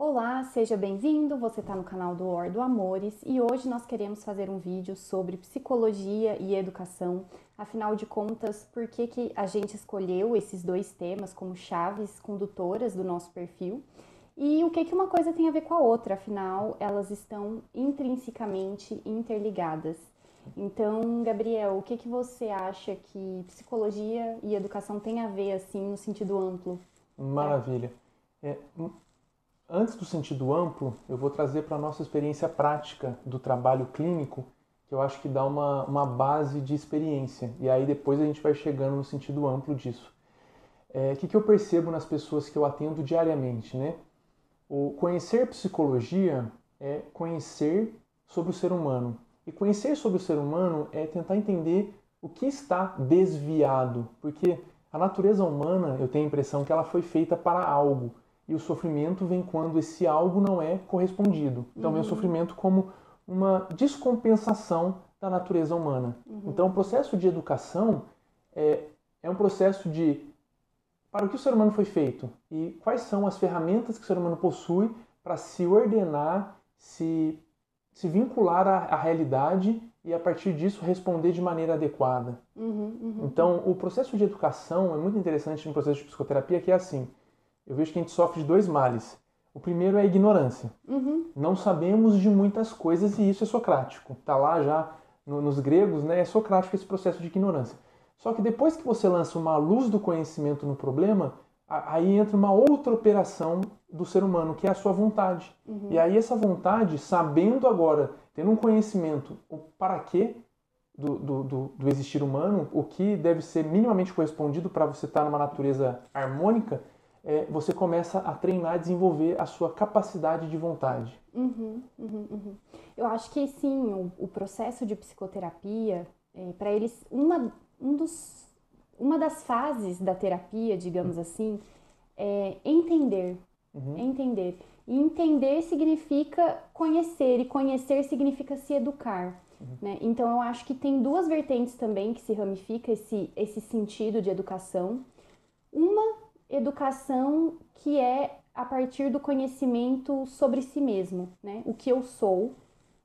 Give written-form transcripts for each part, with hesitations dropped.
Olá, seja bem-vindo. Você está no canal do Ordo Amores e hoje nós queremos fazer um vídeo sobre psicologia e educação. Afinal de contas, por que a gente escolheu esses dois temas como chaves condutoras do nosso perfil e o que uma coisa tem a ver com a outra, afinal, elas estão intrinsecamente interligadas. Então, Gabriel, o que você acha que psicologia e educação têm a ver, assim, no sentido amplo? Maravilha. É, Antes do sentido amplo, eu vou trazer para a nossa experiência prática do trabalho clínico, que eu acho que dá uma base de experiência. E aí depois a gente vai chegando no sentido amplo disso. O que eu percebo nas pessoas que eu atendo diariamente, né? O conhecer psicologia é conhecer sobre o ser humano. E conhecer sobre o ser humano é tentar entender o que está desviado. Porque a natureza humana, eu tenho a impressão que ela foi feita para algo. E o sofrimento vem quando esse algo não é correspondido. Então vem o sofrimento como uma descompensação da natureza humana. Então o processo de educação é um processo de para o que o ser humano foi feito e quais são as ferramentas que o ser humano possui para se ordenar, se vincular à realidade e a partir disso responder de maneira adequada. Então, o processo de educação é muito interessante no processo de psicoterapia, que é assim, eu vejo que a gente sofre de dois males. O primeiro é a ignorância. Não sabemos de muitas coisas e isso é socrático. Está lá já nos gregos, né? É socrático esse processo de ignorância. Só que depois que você lança uma luz do conhecimento no problema, aí entra uma outra operação do ser humano, que é a sua vontade. E aí essa vontade, sabendo agora, tendo um conhecimento, o para quê do existir humano, o que deve ser minimamente correspondido para você estar numa natureza harmônica, você começa a treinar, desenvolver a sua capacidade de vontade. Eu acho que sim, o processo de psicoterapia, para eles, uma das fases da terapia, digamos assim, é entender. Entender. E entender significa conhecer, e conhecer significa se educar. Né? Então eu acho que tem duas vertentes também que se ramifica esse sentido de educação. Uma educação que é a partir do conhecimento sobre si mesmo, né? O que eu sou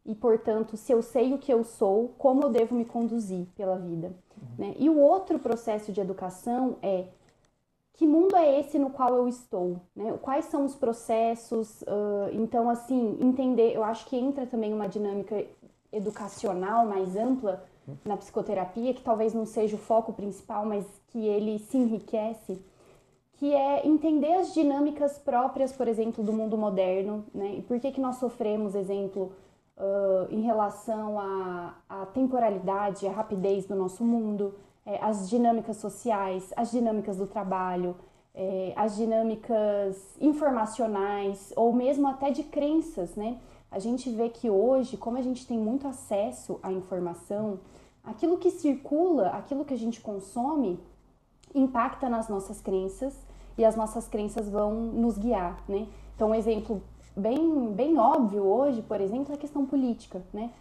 e, portanto, se eu sei o que eu sou, como eu devo me conduzir pela vida, né? E o outro processo de educação é que mundo é esse no qual eu estou, né? Quais são os processos? Então, assim, entender, eu acho que entra também uma dinâmica educacional mais ampla na psicoterapia, que talvez não seja o foco principal, mas que ele se enriquece, que é entender as dinâmicas próprias, por exemplo, do mundo moderno, né? E por que nós sofremos, exemplo, em relação à temporalidade, à rapidez do nosso mundo, as dinâmicas sociais, as dinâmicas do trabalho, as dinâmicas informacionais ou mesmo até de crenças, né? A gente vê que hoje, como a gente tem muito acesso à informação, aquilo que circula, aquilo que a gente consome, impacta nas nossas crenças e as nossas crenças vão nos guiar, né? Então, um exemplo bem óbvio hoje, por exemplo, é a questão política, né?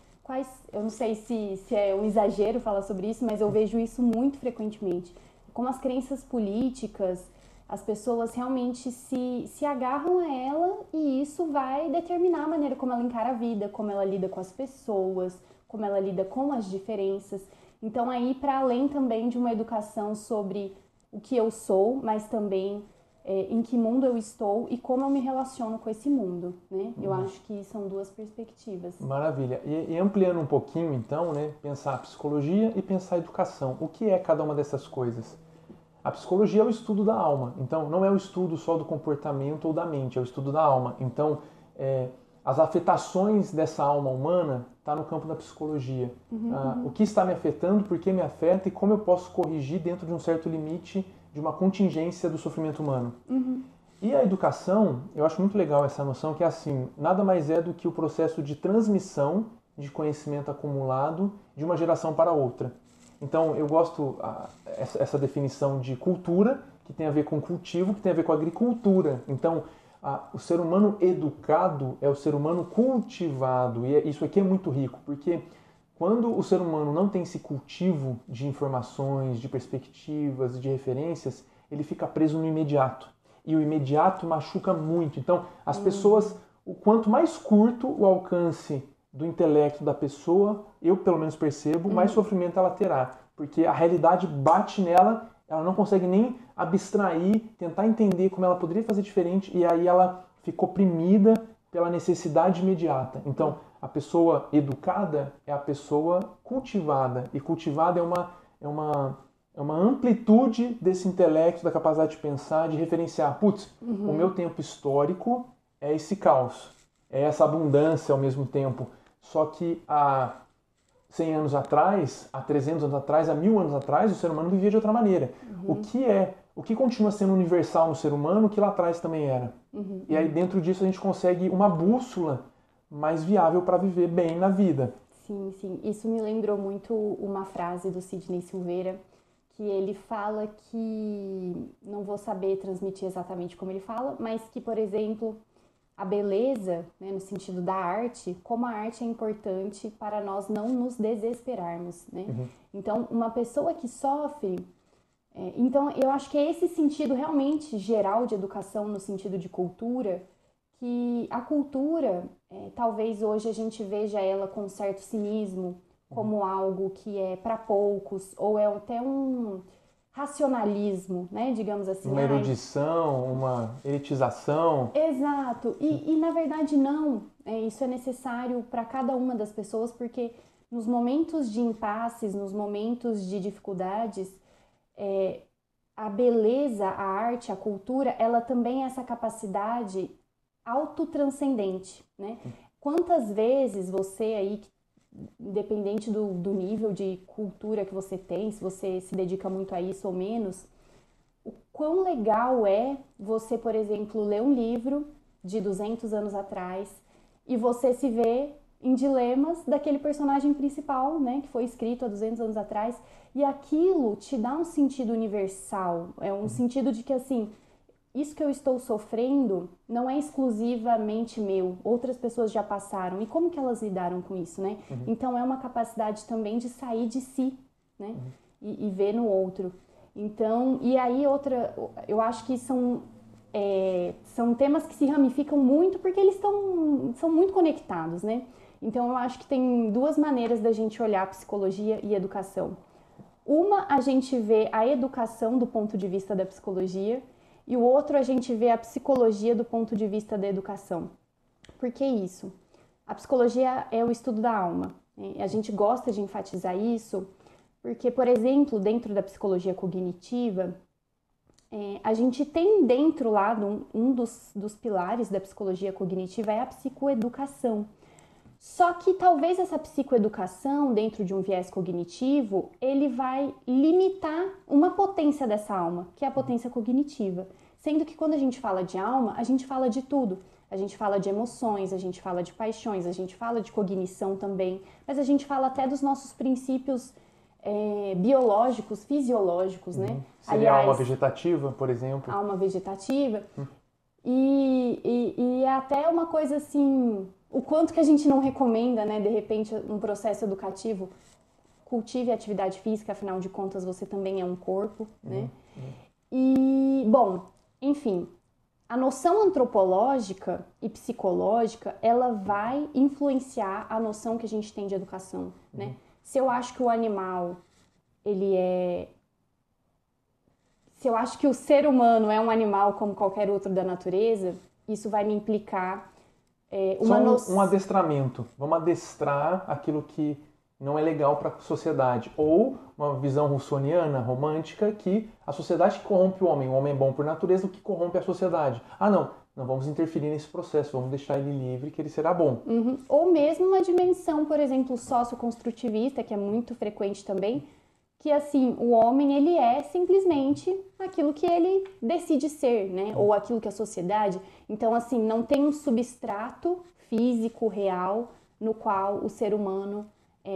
Eu não sei se é um exagero falar sobre isso, mas eu vejo isso muito frequentemente. Como as crenças políticas, as pessoas realmente se agarram a ela e isso vai determinar a maneira como ela encara a vida, como ela lida com as pessoas, como ela lida com as diferenças. Então, aí, para além também de uma educação sobre o que eu sou, mas também em que mundo eu estou e como eu me relaciono com esse mundo, né? Eu acho que são duas perspectivas. Maravilha. E ampliando um pouquinho, então, né, pensar a psicologia e pensar a educação. O que é cada uma dessas coisas? A psicologia é o estudo da alma. Então, não é o estudo só do comportamento ou da mente, é o estudo da alma. Então, as afetações dessa alma humana está no campo da psicologia. O que está me afetando, por que me afeta e como eu posso corrigir dentro de um certo limite de uma contingência do sofrimento humano. E a educação, eu acho muito legal essa noção que é assim, nada mais é do que o processo de transmissão de conhecimento acumulado de uma geração para outra. Então, eu gosto essa definição de cultura, que tem a ver com cultivo, que tem a ver com agricultura. Então, o ser humano educado é o ser humano cultivado. E isso aqui é muito rico, porque quando o ser humano não tem esse cultivo de informações, de perspectivas, de referências, ele fica preso no imediato. e o imediato machuca muito. Então, as pessoas, o quanto mais curto o alcance do intelecto da pessoa, eu pelo menos percebo, mais sofrimento ela terá. Porque a realidade bate nela, ela não consegue nem abstrair, tentar entender como ela poderia fazer diferente, e aí ela fica oprimida pela necessidade imediata. Então, a pessoa educada é a pessoa cultivada, e cultivada é uma amplitude desse intelecto, da capacidade de pensar, de referenciar. Putz, o meu tempo histórico é esse caos, é essa abundância ao mesmo tempo. Só que há 100 anos atrás, há 300 anos atrás, há 1000 anos atrás, o ser humano vivia de outra maneira. O que continua sendo universal no ser humano, que lá atrás também era. E aí dentro disso a gente consegue uma bússola mais viável para viver bem na vida. Sim, sim. Isso me lembrou muito uma frase do Sidney Silveira, que ele fala que, não vou saber transmitir exatamente como ele fala, mas que, por exemplo, a beleza, né, no sentido da arte, como a arte é importante para nós não nos desesperarmos, né? Então, uma pessoa que sofre... então, eu acho que é esse sentido realmente geral de educação, no sentido de cultura, que a cultura, talvez hoje a gente veja ela com um certo cinismo, como algo que é para poucos, ou é até um racionalismo, né, digamos assim. Uma erudição, uma elitização. Exato, e na verdade não, isso é necessário para cada uma das pessoas, porque nos momentos de impasses, nos momentos de dificuldades, a beleza, a arte, a cultura, ela também é essa capacidade autotranscendente, né? Quantas vezes você aí, independente do nível de cultura que você tem, se você se dedica muito a isso ou menos, o quão legal é você, por exemplo, ler um livro de 200 anos atrás e você se vê em dilemas daquele personagem principal, né, que foi escrito há 200 anos atrás, e aquilo te dá um sentido universal, é um sentido de que, assim, isso que eu estou sofrendo não é exclusivamente meu, outras pessoas já passaram, e como que elas lidaram com isso, né? Então é uma capacidade também de sair de si, né? E ver no outro. Então, e aí eu acho que são temas que se ramificam muito porque eles são muito conectados, né? Então eu acho que tem duas maneiras da gente olhar psicologia e educação. Uma, a gente vê a educação do ponto de vista da psicologia, e o outro, a gente vê a psicologia do ponto de vista da educação. Por que isso? A psicologia é o estudo da alma. A gente gosta de enfatizar isso porque, por exemplo, dentro da psicologia cognitiva, a gente tem dentro lá, um dos pilares da psicologia cognitiva é a psicoeducação. Só que talvez essa psicoeducação, dentro de um viés cognitivo, ele vai limitar uma potência dessa alma, que é a potência cognitiva. Sendo que quando a gente fala de alma, a gente fala de tudo. A gente fala de emoções, a gente fala de paixões, a gente fala de cognição também, mas a gente fala até dos nossos princípios biológicos, fisiológicos, né? Seria a alma vegetativa, por exemplo? Alma vegetativa. E é até uma coisa assim... O quanto que a gente não recomenda, né, de repente, um processo educativo, cultive a atividade física, afinal de contas você também é um corpo, né? E, bom, enfim, a noção antropológica e psicológica, ela vai influenciar a noção que a gente tem de educação, né? Se eu acho que o animal, se eu acho que o ser humano é um animal como qualquer outro da natureza, isso vai me implicar um adestramento. Vamos adestrar aquilo que não é legal para a sociedade. Ou uma visão russoniana, romântica, que a sociedade que corrompe o homem é bom por natureza, o que corrompe a sociedade. Não vamos interferir nesse processo, vamos deixar ele livre que ele será bom. Ou mesmo uma dimensão, por exemplo, socioconstrutivista, que é muito frequente também, que assim, o homem ele é simplesmente aquilo que ele decide ser, né? Ou aquilo que a sociedade... Então, assim, não tem um substrato físico real no qual o ser humano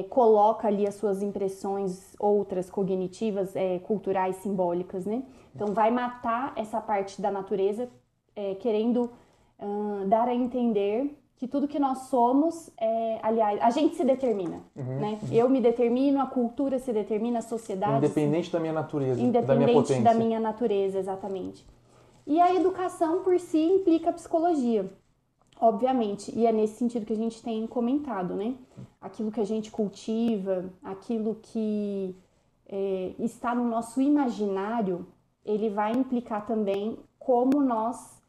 coloca ali as suas impressões outras, cognitivas, culturais, simbólicas, né? Então, vai matar essa parte da natureza, querendo dar a entender que tudo que nós somos, aliás, a gente se determina, né? Eu me determino, a cultura se determina, a sociedade... Independente da minha natureza, da minha potência. Independente da minha natureza, exatamente. E a educação por si implica a psicologia, obviamente, e é nesse sentido que a gente tem comentado, né? Aquilo que a gente cultiva, aquilo que está no nosso imaginário, ele vai implicar também como nós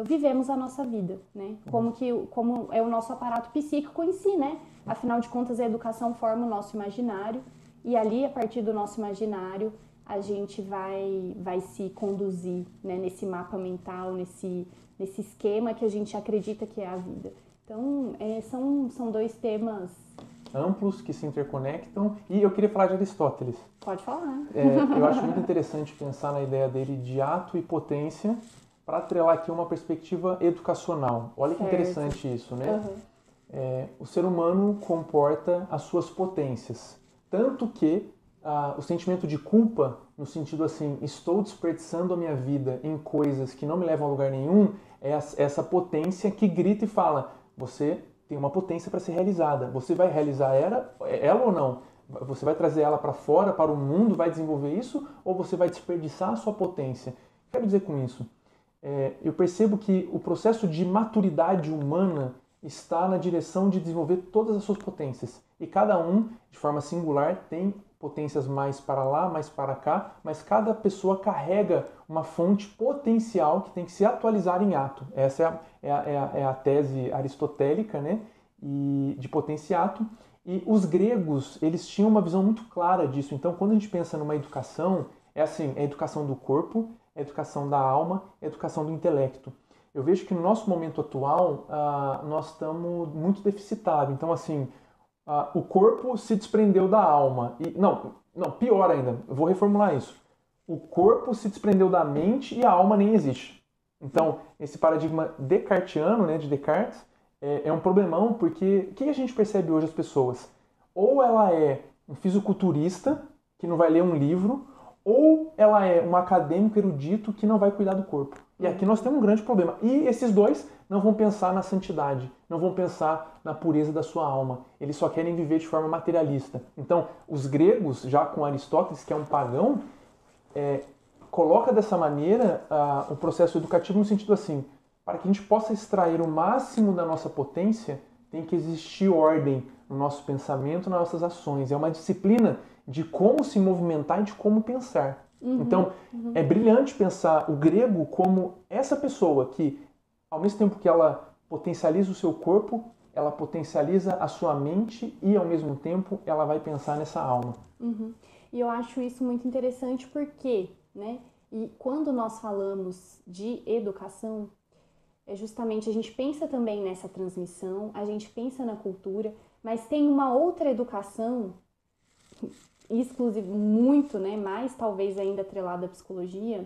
vivemos a nossa vida, né? Como é o nosso aparato psíquico em si, né? Afinal de contas, a educação forma o nosso imaginário e ali, a partir do nosso imaginário, a gente vai se conduzir, né? Nesse mapa mental, nesse esquema que a gente acredita que é a vida. Então, são dois temas amplos que se interconectam. E eu queria falar de Aristóteles. Pode falar. Eu acho muito interessante pensar na ideia dele de ato e potência para atrelar aqui uma perspectiva educacional. Olha que interessante isso, né? O ser humano comporta as suas potências. Tanto que o sentimento de culpa, no sentido assim, estou desperdiçando a minha vida em coisas que não me levam a lugar nenhum, é essa potência que grita e fala, você tem uma potência para ser realizada. Você vai realizar ela ou não? Você vai trazer ela para fora, para o mundo, vai desenvolver isso? Ou você vai desperdiçar a sua potência? Quero dizer com isso, eu percebo que o processo de maturidade humana está na direção de desenvolver todas as suas potências. E cada um, de forma singular, tem potências mais para lá, mais para cá, mas cada pessoa carrega uma fonte potencial que tem que se atualizar em ato. Essa é a tese aristotélica, né, e de potenciato. E os gregos, eles tinham uma visão muito clara disso. Então, quando a gente pensa numa educação, é assim, é a educação do corpo, é a educação da alma, é a educação do intelecto. Eu vejo que no nosso momento atual, nós estamos muito deficitários. Então, assim, o corpo se desprendeu da alma. Não, pior ainda, eu vou reformular isso. O corpo se desprendeu da mente e a alma nem existe. Então, esse paradigma descartiano, né, de Descartes, é um problemão, porque o que a gente percebe hoje as pessoas? Ou ela é um fisiculturista, que não vai ler um livro, ou ela é um acadêmico erudito que não vai cuidar do corpo. E aqui nós temos um grande problema. E esses dois não vão pensar na santidade, não vão pensar na pureza da sua alma. Eles só querem viver de forma materialista. Então, os gregos, já com Aristóteles, que é um pagão, coloca dessa maneira o processo educativo no sentido assim, para que a gente possa extrair o máximo da nossa potência, tem que existir ordem no nosso pensamento, nas nossas ações. É uma disciplina de como se movimentar e de como pensar. Então, é brilhante pensar o grego como essa pessoa que, ao mesmo tempo que ela potencializa o seu corpo, ela potencializa a sua mente e, ao mesmo tempo, ela vai pensar nessa alma. E eu acho isso muito interessante porque, né? E quando nós falamos de educação, justamente a gente pensa também nessa transmissão, a gente pensa na cultura, mas tem uma outra educação exclusiva, muito, né, mais talvez ainda atrelada à psicologia,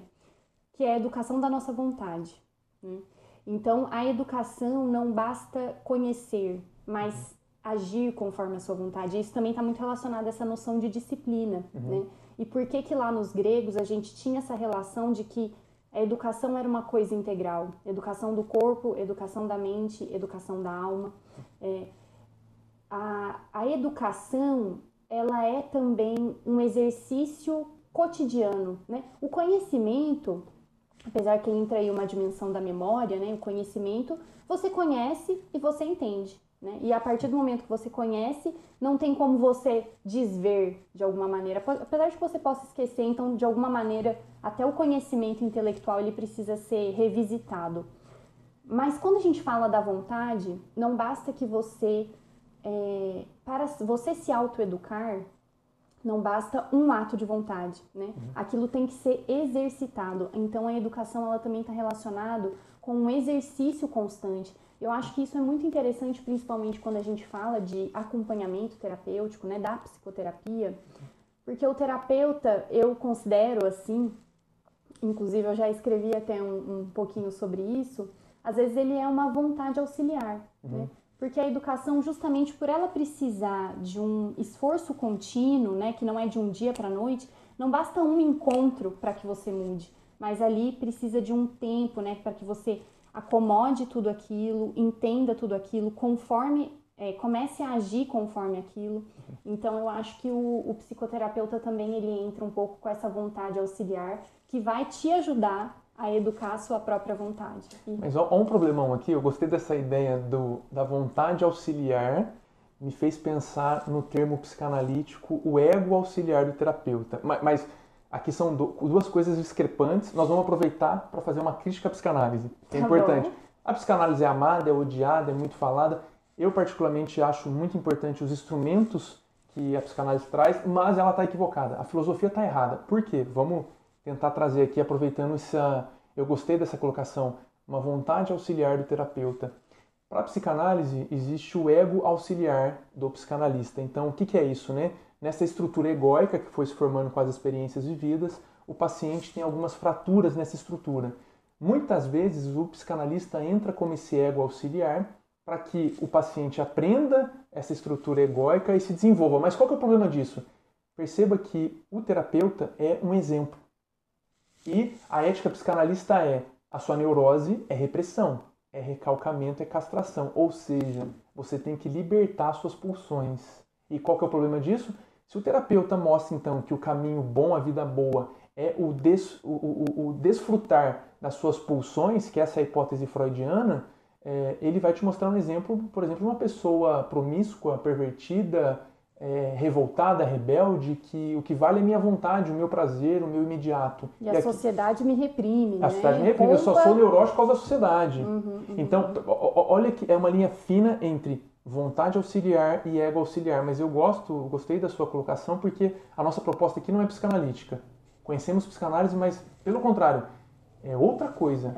que é a educação da nossa vontade, né? Então, a educação não basta conhecer, mas agir conforme a sua vontade. Isso também está muito relacionado a essa noção de disciplina, né? E por que lá nos gregos a gente tinha essa relação de que a educação era uma coisa integral? Educação do corpo, educação da mente, educação da alma. A educação, ela é também um exercício cotidiano, né? O conhecimento, apesar que entra aí uma dimensão da memória, né? O conhecimento, você conhece e você entende, né? E a partir do momento que você conhece, não tem como você desver de alguma maneira. Apesar de que você possa esquecer, então, de alguma maneira, até o conhecimento intelectual, ele precisa ser revisitado. Mas quando a gente fala da vontade, não basta que você... para você se autoeducar, não basta um ato de vontade, né? Aquilo tem que ser exercitado. Então, a educação, ela também está relacionada com um exercício constante. Eu acho que isso é muito interessante, principalmente quando a gente fala de acompanhamento terapêutico, né? Da psicoterapia. Porque o terapeuta, eu considero assim, inclusive eu já escrevi até um pouquinho sobre isso, às vezes ele é uma vontade auxiliar, né? Porque a educação, justamente por ela precisar de um esforço contínuo, né, que não é de um dia para a noite, não basta um encontro para que você mude, mas ali precisa de um tempo, né, para que você acomode tudo aquilo, entenda tudo aquilo, comece a agir conforme aquilo. Então, eu acho que o psicoterapeuta também ele entra um pouco com essa vontade auxiliar, que vai te ajudar a educar a sua própria vontade. Mas ó um problemão aqui, eu gostei dessa ideia da vontade auxiliar, me fez pensar no termo psicanalítico, o ego auxiliar do terapeuta. Mas aqui são duas coisas discrepantes, nós vamos aproveitar para fazer uma crítica à psicanálise, que é importante. Bom. A psicanálise é amada, é odiada, é muito falada. Eu particularmente acho muito importante os instrumentos que a psicanálise traz, mas ela está equivocada. A filosofia está errada. Por quê? Vamos tentar trazer aqui, aproveitando essa... Eu gostei dessa colocação, uma vontade auxiliar do terapeuta. Para a psicanálise, existe o ego auxiliar do psicanalista. Então, o que é isso, né? Nessa estrutura egóica que foi se formando com as experiências vividas, o paciente tem algumas fraturas nessa estrutura. Muitas vezes, o psicanalista entra como esse ego auxiliar para que o paciente aprenda essa estrutura egóica e se desenvolva. Mas qual que é o problema disso? Perceba que o terapeuta é um exemplo. E a ética psicanalista é: a sua neurose é repressão, é recalcamento, é castração. Ou seja, você tem que libertar suas pulsões. E qual que é o problema disso? Se o terapeuta mostra, então, que o caminho bom, a vida boa, é o desfrutar das suas pulsões, que essa é a hipótese freudiana, ele vai te mostrar um exemplo, por exemplo, de uma pessoa promíscua, pervertida, revoltada, rebelde, que o que vale é a minha vontade, o meu prazer, o meu imediato. E a sociedade me reprime, né? A sociedade me reprime, eu só sou neurótico por causa da sociedade. Então, olha que é uma linha fina entre vontade auxiliar e ego auxiliar, mas eu gostei da sua colocação porque a nossa proposta aqui não é psicanalítica. Conhecemos psicanálise, mas, pelo contrário, é outra coisa.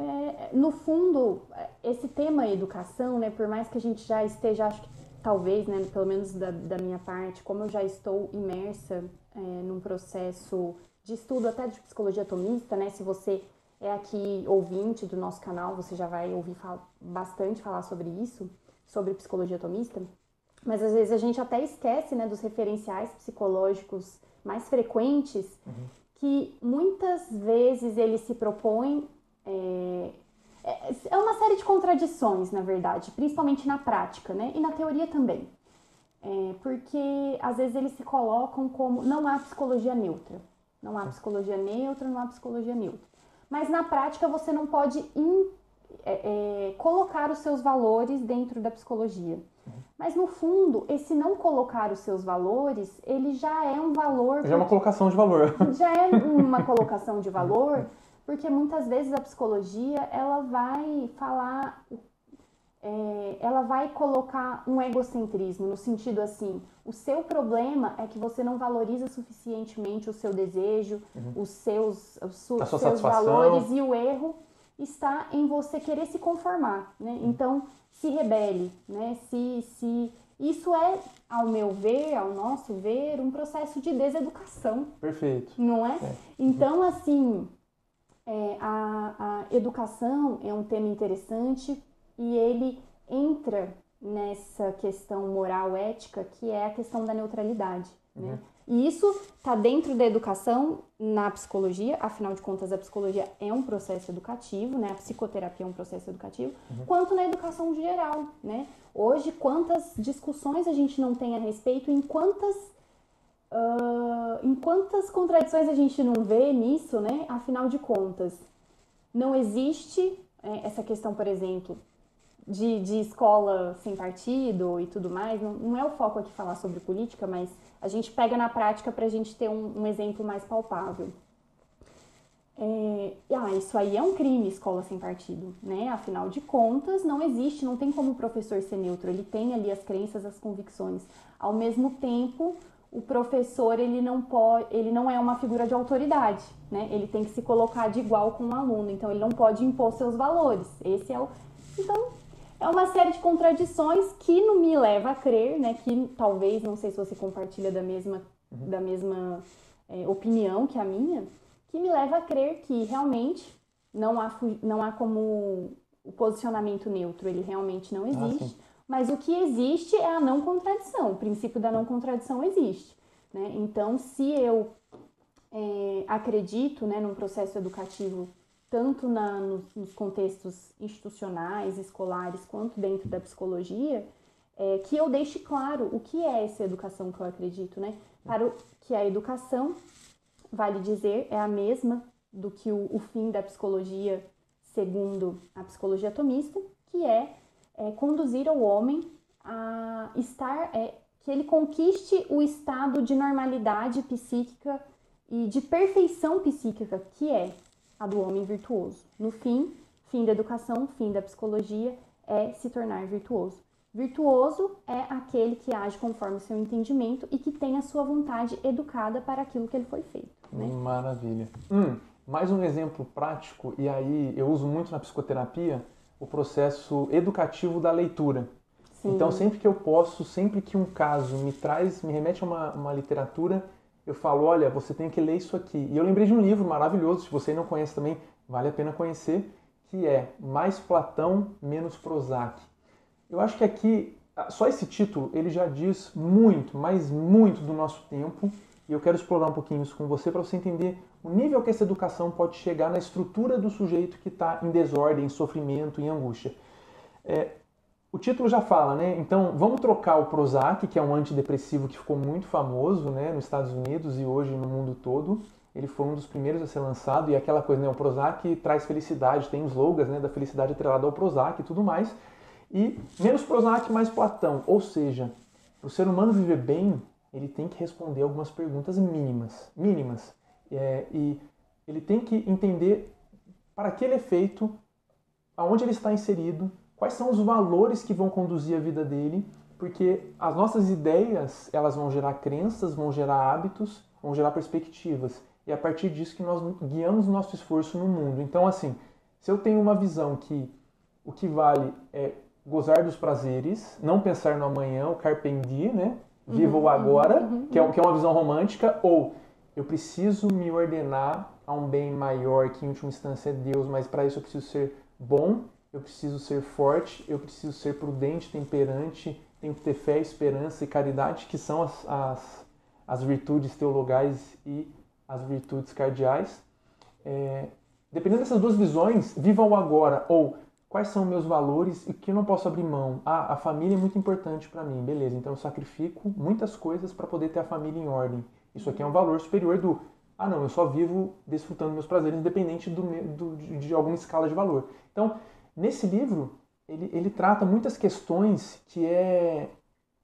No fundo, esse tema educação, né, por mais que a gente já esteja, acho que talvez, né, pelo menos da minha parte, como eu já estou imersa num processo de estudo até de psicologia atomista, né, se você é aqui ouvinte do nosso canal, você já vai ouvir bastante falar sobre isso, sobre psicologia atomista, mas às vezes a gente até esquece, né, dos referenciais psicológicos mais frequentes, que muitas vezes ele se propõe... É uma série de contradições, na verdade, principalmente na prática, né? E na teoria também. Porque, às vezes, eles se colocam como... Não há psicologia neutra. Não há psicologia neutra, não há psicologia neutra. Mas, na prática, você não pode colocar os seus valores dentro da psicologia. Mas, no fundo, esse não colocar os seus valores, ele já é um valor... Já é uma colocação de valor. Já é uma colocação de valor... Porque muitas vezes a psicologia, ela vai falar, ela vai colocar um egocentrismo, no sentido assim, o seu problema é que você não valoriza suficientemente o seu desejo, os seus valores, e o erro está em você querer se conformar, né? Então, se rebele, né? Isso é, ao meu ver, ao nosso ver, um processo de deseducação. Perfeito. Não é? Então, assim... a educação é um tema interessante e ele entra nessa questão moral ética, que é a questão da neutralidade, né? E isso está dentro da educação na psicologia, afinal de contas a psicologia é um processo educativo, né? A psicoterapia é um processo educativo, quanto na educação geral, né? Hoje, quantas discussões a gente não tem a respeito, em quantas contradições a gente não vê nisso, né? Afinal de contas, não existe essa questão, por exemplo, de escola sem partido e tudo mais. Não é o foco aqui falar sobre política, mas a gente pega na prática para a gente ter um exemplo mais palpável. Isso aí é um crime, escola sem partido, né? Afinal de contas, não existe, não tem como o professor ser neutro. Ele tem ali as crenças, as convicções. Ao mesmo tempo... O professor, ele não é uma figura de autoridade, né? Ele tem que se colocar de igual com o aluno, então ele não pode impor seus valores. Então, é uma série de contradições que não me leva a crer, né? Que talvez, não sei se você compartilha da mesma opinião que a minha, que me leva a crer que realmente não há como o posicionamento neutro, ele realmente não existe. Mas o que existe é a não contradição, o princípio da não contradição existe, né? Então, se eu acredito, né, num processo educativo, tanto nos contextos institucionais, escolares, quanto dentro da psicologia, que eu deixe claro o que é essa educação que eu acredito, né? Para que a educação, vale dizer, é a mesma do que o fim da psicologia, segundo a psicologia atomista, que é conduzir o homem a estar, que ele conquiste o estado de normalidade psíquica e de perfeição psíquica, que é a do homem virtuoso. No fim da educação, fim da psicologia, é se tornar virtuoso. Virtuoso é aquele que age conforme o seu entendimento e que tem a sua vontade educada para aquilo que ele foi feito. Né? Maravilha. Mais um exemplo prático, e aí eu uso muito na psicoterapia, o processo educativo da leitura. Sim. Então, sempre que eu posso, sempre que um caso me remete a uma literatura, eu falo, olha, você tem que ler isso aqui. E eu lembrei de um livro maravilhoso, se você não conhece também, vale a pena conhecer, que é Mais Platão, Menos Prozac. Eu acho que aqui, só esse título, ele já diz muito, mas muito do nosso tempo, e eu quero explorar um pouquinho isso com você para você entender o nível que essa educação pode chegar na estrutura do sujeito que está em desordem, em sofrimento, em angústia. O título já fala, né? Então, vamos trocar o Prozac, que é um antidepressivo que ficou muito famoso, né, nos Estados Unidos e hoje no mundo todo. Ele foi um dos primeiros a ser lançado, e aquela coisa, né, o Prozac traz felicidade, tem os slogans, né, da felicidade atrelada ao Prozac e tudo mais. E menos Prozac, mais Platão. Ou seja, para o ser humano viver bem, ele tem que responder algumas perguntas mínimas. E ele tem que entender para que ele é feito, aonde ele está inserido, quais são os valores que vão conduzir a vida dele, porque as nossas ideias, elas vão gerar crenças, vão gerar hábitos, vão gerar perspectivas. E é a partir disso que nós guiamos o nosso esforço no mundo. Então, assim, se eu tenho uma visão que o que vale é gozar dos prazeres, não pensar no amanhã, o carpe diem, né? Viva o agora, que é uma visão romântica, ou eu preciso me ordenar a um bem maior, que em última instância é Deus, mas para isso eu preciso ser bom, eu preciso ser forte, eu preciso ser prudente, temperante, tenho que ter fé, esperança e caridade, que são as virtudes teologais e as virtudes cardeais. Dependendo dessas duas visões, viva o agora, ou quais são meus valores e o que eu não posso abrir mão. A família é muito importante para mim, beleza, então eu sacrifico muitas coisas para poder ter a família em ordem. Isso aqui é um valor superior do, não, eu só vivo desfrutando meus prazeres independente de alguma escala de valor. Então, nesse livro, ele trata muitas questões que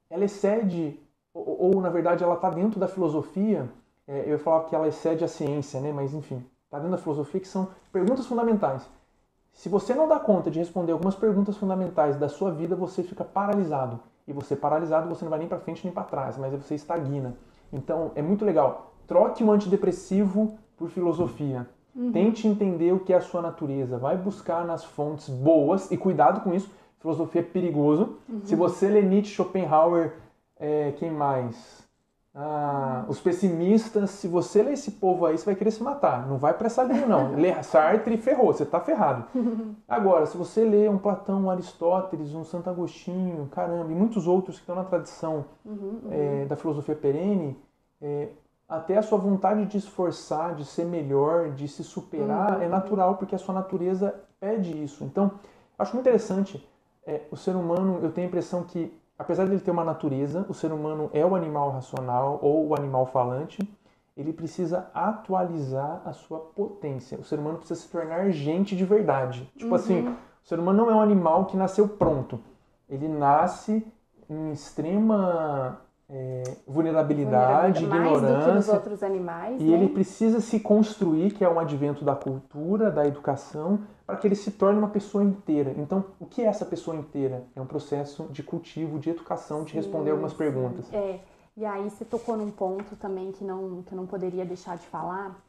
ela excede, ou na verdade ela está dentro da filosofia, eu falava que ela excede a ciência, né? Mas enfim, está dentro da filosofia, que são perguntas fundamentais. Se você não dá conta de responder algumas perguntas fundamentais da sua vida, você fica paralisado. E você paralisado, você não vai nem para frente nem para trás, mas você estagna. Então, é muito legal. Troque o antidepressivo por filosofia. Tente entender o que é a sua natureza. Vai buscar nas fontes boas, e cuidado com isso, filosofia é perigoso. Se você lê Nietzsche, Schopenhauer, quem mais? Os pessimistas, se você ler esse povo aí, você vai querer se matar. Não vai para essa linha, não. Lê Sartre e ferrou, você tá ferrado. Agora, se você lê um Platão, um Aristóteles, um Santo Agostinho, caramba, e muitos outros que estão na tradição da filosofia perene, até a sua vontade de esforçar, de ser melhor, de se superar, é natural, porque a sua natureza pede isso. Então, acho muito interessante. O ser humano, eu tenho a impressão que, apesar de ele ter uma natureza, o ser humano é o animal racional ou o animal falante, ele precisa atualizar a sua potência. O ser humano precisa se tornar gente de verdade. Tipo assim, o ser humano não é um animal que nasceu pronto. Ele nasce em extrema vulnerabilidade, ignorância. Mais do que os outros animais, e ele precisa se construir, que é um advento da cultura, da educação, para que ele se torne uma pessoa inteira. Então, o que é essa pessoa inteira? É um processo de cultivo, de educação, de responder algumas perguntas. E aí você tocou num ponto também que eu não poderia deixar de falar.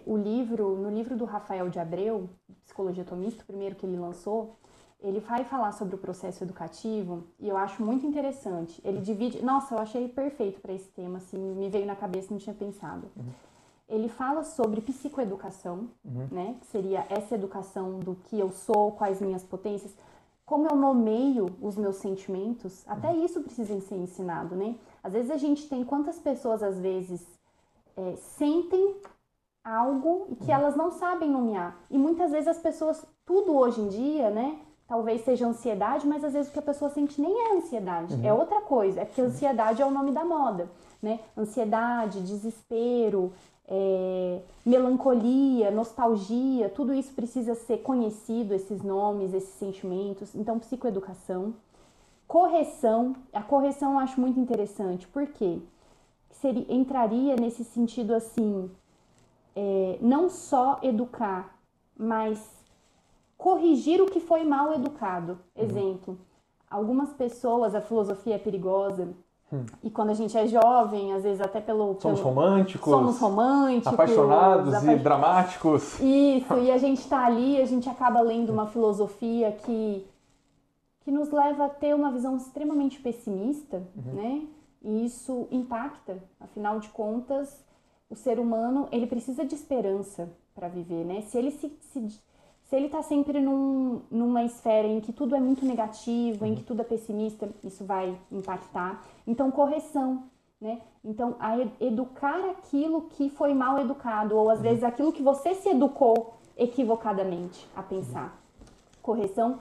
No livro do Rafael de Abreu, Psicologia Atomista, o primeiro que ele lançou, ele vai falar sobre o processo educativo e eu acho muito interessante. Ele divide... Nossa, eu achei perfeito para esse tema, assim, me veio na cabeça, não tinha pensado. Ele fala sobre psicoeducação, né? Que seria essa educação do que eu sou, quais minhas potências, como eu nomeio os meus sentimentos. Até isso precisa ser ensinado, né? Às vezes a gente tem... Quantas pessoas, às vezes, sentem algo e que elas não sabem nomear. E muitas vezes as pessoas... Tudo hoje em dia, né? Talvez seja ansiedade, mas às vezes o que a pessoa sente nem é ansiedade, é outra coisa. É porque ansiedade é o nome da moda, né? Ansiedade, desespero, melancolia, nostalgia, tudo isso precisa ser conhecido, esses nomes, esses sentimentos. Então, psicoeducação. Correção, a correção eu acho muito interessante, porque entraria nesse sentido assim, não só educar, mas corrigir o que foi mal educado. Exemplo, algumas pessoas, a filosofia é perigosa, e quando a gente é jovem, às vezes até Somos românticos, apaixonados e dramáticos. Isso, e a gente tá ali, a gente acaba lendo uma filosofia que nos leva a ter uma visão extremamente pessimista, né? E isso impacta. Afinal de contas, o ser humano, ele precisa de esperança para viver, né? Se ele tá sempre numa esfera em que tudo é muito negativo, em que tudo é pessimista, isso vai impactar. Então, correção, né? Então, educar aquilo que foi mal educado, ou às vezes aquilo que você se educou equivocadamente a pensar. Correção.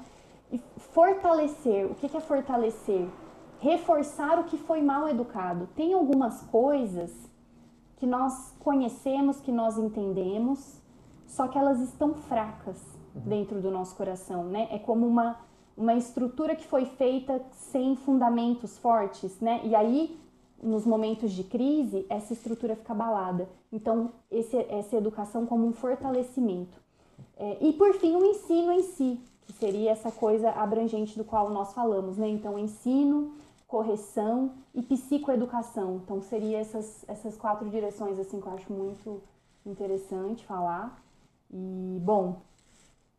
E fortalecer. O que é fortalecer? Reforçar o que foi mal educado. Tem algumas coisas que nós conhecemos, que nós entendemos, só que elas estão fracas dentro do nosso coração, né? É como uma estrutura que foi feita sem fundamentos fortes, né? E aí, nos momentos de crise, essa estrutura fica abalada. Então, essa educação como um fortalecimento. E, por fim, o ensino em si, que seria essa coisa abrangente do qual nós falamos, né? Então, ensino, correção e psicoeducação. Então, seria essas 4 direções, assim, que eu acho muito interessante falar. E, bom...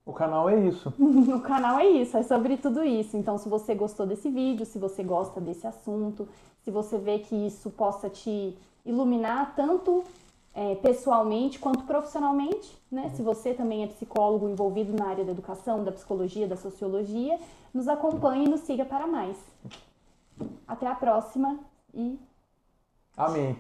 O canal é isso. O canal é isso, é sobre tudo isso. Então, se você gostou desse vídeo, se você gosta desse assunto, se você vê que isso possa te iluminar tanto pessoalmente quanto profissionalmente, né? Se você também é psicólogo envolvido na área da educação, da psicologia, da sociologia, nos acompanhe e nos siga para mais. Até a próxima e... Amém.